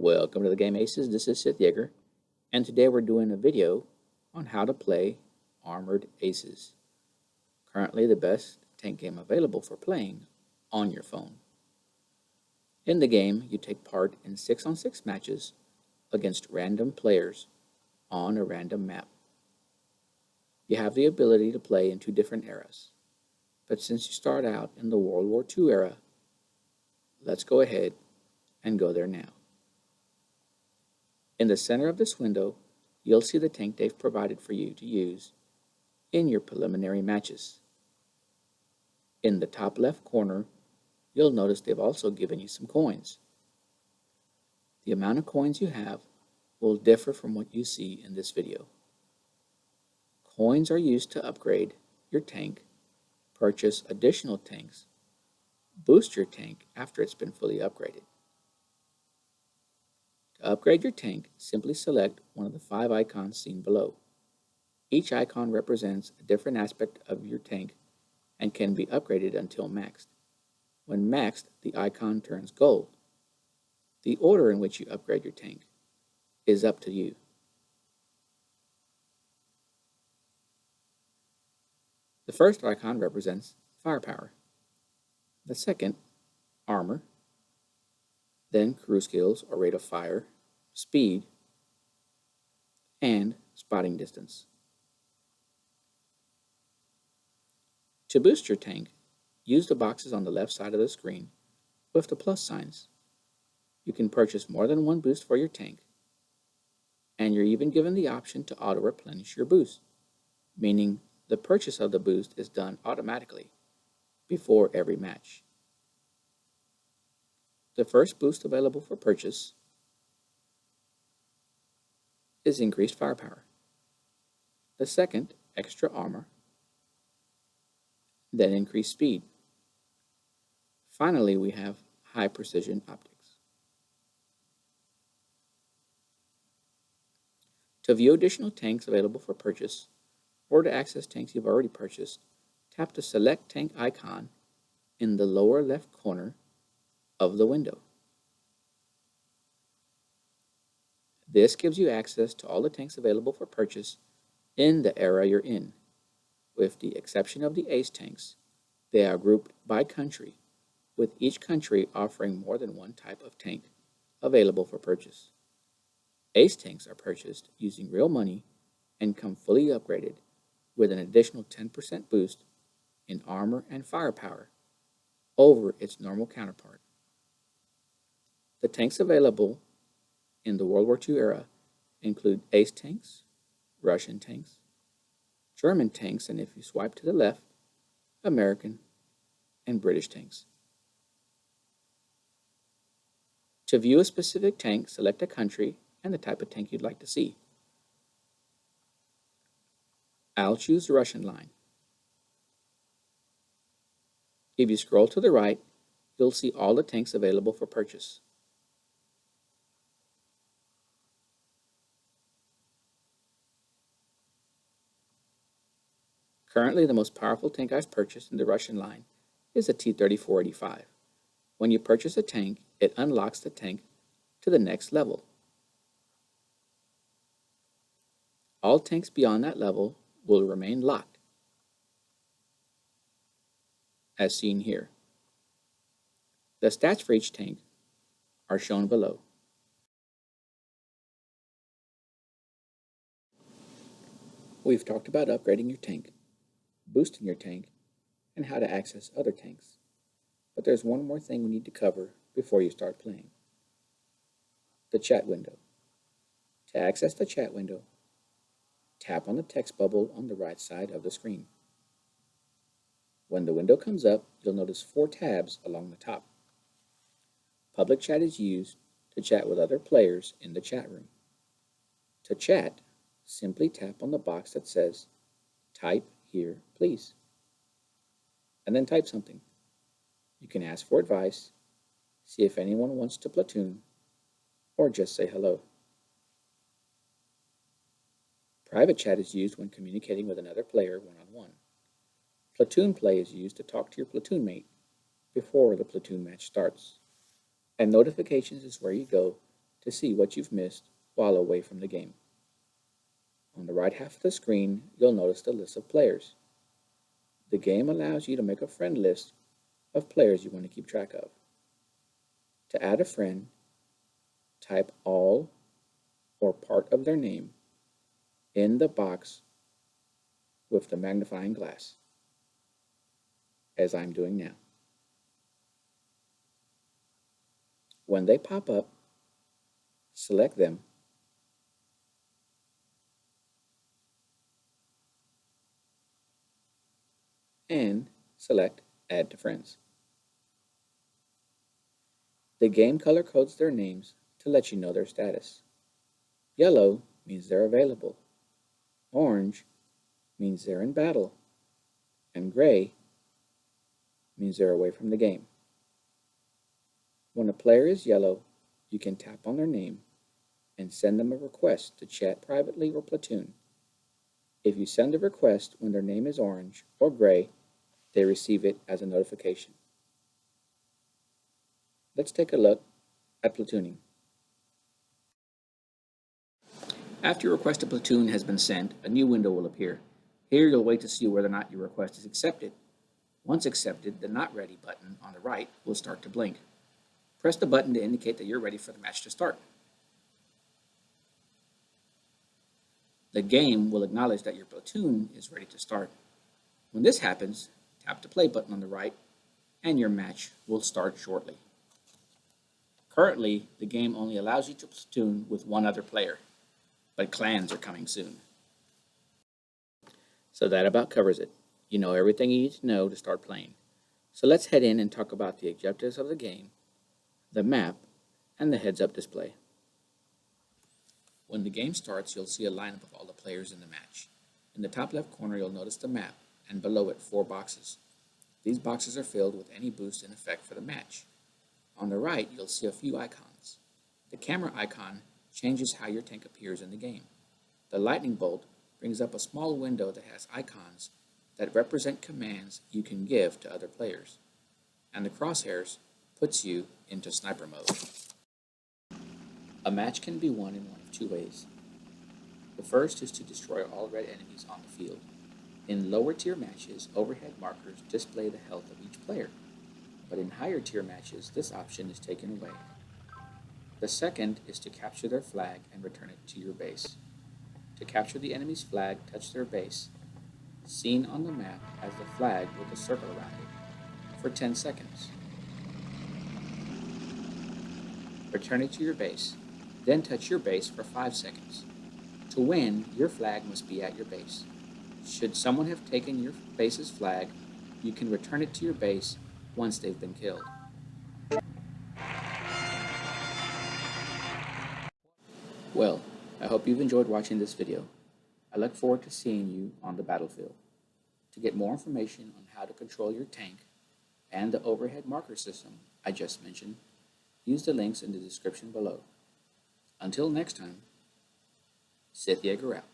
Welcome to the Game Aces. This is SithJaeger, and today we're doing a video on how to play Armored Aces. Currently the best tank game available for playing on your phone. In the game, you take part in 6-on-6 matches against random players on a random map. You have the ability to play in two different eras, but since you start out in the World War II era, let's go ahead and go there now. In the center of this window, you'll see the tank they've provided for you to use in your preliminary matches. In the top left corner, you'll notice they've also given you some coins. The amount of coins you have will differ from what you see in this video. Coins are used to upgrade your tank, purchase additional tanks, boost your tank after it's been fully upgraded. To upgrade your tank, simply select one of the 5 icons seen below. Each icon represents a different aspect of your tank and can be upgraded until maxed. When maxed, the icon turns gold. The order in which you upgrade your tank is up to you. The first icon represents firepower. The second, armor. Then crew skills or rate of fire, speed, and spotting distance. To boost your tank, use the boxes on the left side of the screen with the plus signs. You can purchase more than one boost for your tank, and you're even given the option to auto-replenish your boost, meaning the purchase of the boost is done automatically before every match. The first boost available for purchase is increased firepower. The second, extra armor. Then increased speed. Finally, we have high precision optics. To view additional tanks available for purchase, or to access tanks you've already purchased, tap the Select Tank icon in the lower left corner of the window. This gives you access to all the tanks available for purchase in the era you're in. With the exception of the Ace tanks, they are grouped by country, with each country offering more than one type of tank available for purchase. Ace tanks are purchased using real money and come fully upgraded with an additional 10% boost in armor and firepower over its normal counterpart. The tanks available in the World War II era include Ace tanks, Russian tanks, German tanks, and if you swipe to the left, American and British tanks. To view a specific tank, select a country and the type of tank you'd like to see. I'll choose the Russian line. If you scroll to the right, you'll see all the tanks available for purchase. Currently, the most powerful tank I've purchased in the Russian line is the T-3485. When you purchase a tank, it unlocks the tank to the next level. All tanks beyond that level will remain locked, as seen here. The stats for each tank are shown below. We've talked about upgrading your tank, boosting your tank, and how to access other tanks. But there's one more thing we need to cover before you start playing. The chat window. To access the chat window, tap on the text bubble on the right side of the screen. When the window comes up, you'll notice 4 tabs along the top. Public chat is used to chat with other players in the chat room. To chat, simply tap on the box that says, "Type here, please," and then type something. You can ask for advice, see if anyone wants to platoon, or just say hello. Private chat is used when communicating with another player one-on-one. Platoon play is used to talk to your platoon mate before the platoon match starts. And notifications is where you go to see what you've missed while away from the game. On the right half of the screen, you'll notice the list of players. The game allows you to make a friend list of players you want to keep track of. To add a friend, type all or part of their name in the box with the magnifying glass, as I'm doing now. When they pop up, select them and select Add to Friends. The game color codes their names to let you know their status. Yellow means they're available. Orange means they're in battle. And gray means they're away from the game. When a player is yellow, you can tap on their name and send them a request to chat privately or platoon. If you send a request when their name is orange or gray, they receive it as a notification. Let's take a look at platooning. After your request to platoon has been sent, a new window will appear. Here you'll wait to see whether or not your request is accepted. Once accepted, the Not Ready button on the right will start to blink. Press the button to indicate that you're ready for the match to start. The game will acknowledge that your platoon is ready to start. When this happens, tap the play button on the right and your match will start shortly. Currently, the game only allows you to platoon with one other player, but clans are coming soon. So that about covers it. You know everything you need to know to start playing. So let's head in and talk about the objectives of the game, the map, and the heads-up display. When the game starts, you'll see a lineup of all the players in the match. In the top left corner, you'll notice the map, and below it, 4 boxes. These boxes are filled with any boost in effect for the match. On the right, you'll see a few icons. The camera icon changes how your tank appears in the game. The lightning bolt brings up a small window that has icons that represent commands you can give to other players. And the crosshairs puts you into sniper mode. A match can be won in one of 2 ways. The first is to destroy all red enemies on the field. In lower tier matches, overhead markers display the health of each player, but in higher tier matches, this option is taken away. The second is to capture their flag and return it to your base. To capture the enemy's flag, touch their base, seen on the map as the flag with a circle around it, for 10 seconds. Return it to your base, then touch your base for 5 seconds. To win, your flag must be at your base. Should someone have taken your base's flag, you can return it to your base once they've been killed. Well, I hope you've enjoyed watching this video. I look forward to seeing you on the battlefield. To get more information on how to control your tank and the overhead marker system I just mentioned, use the links in the description below. Until next time, SithJaeger out.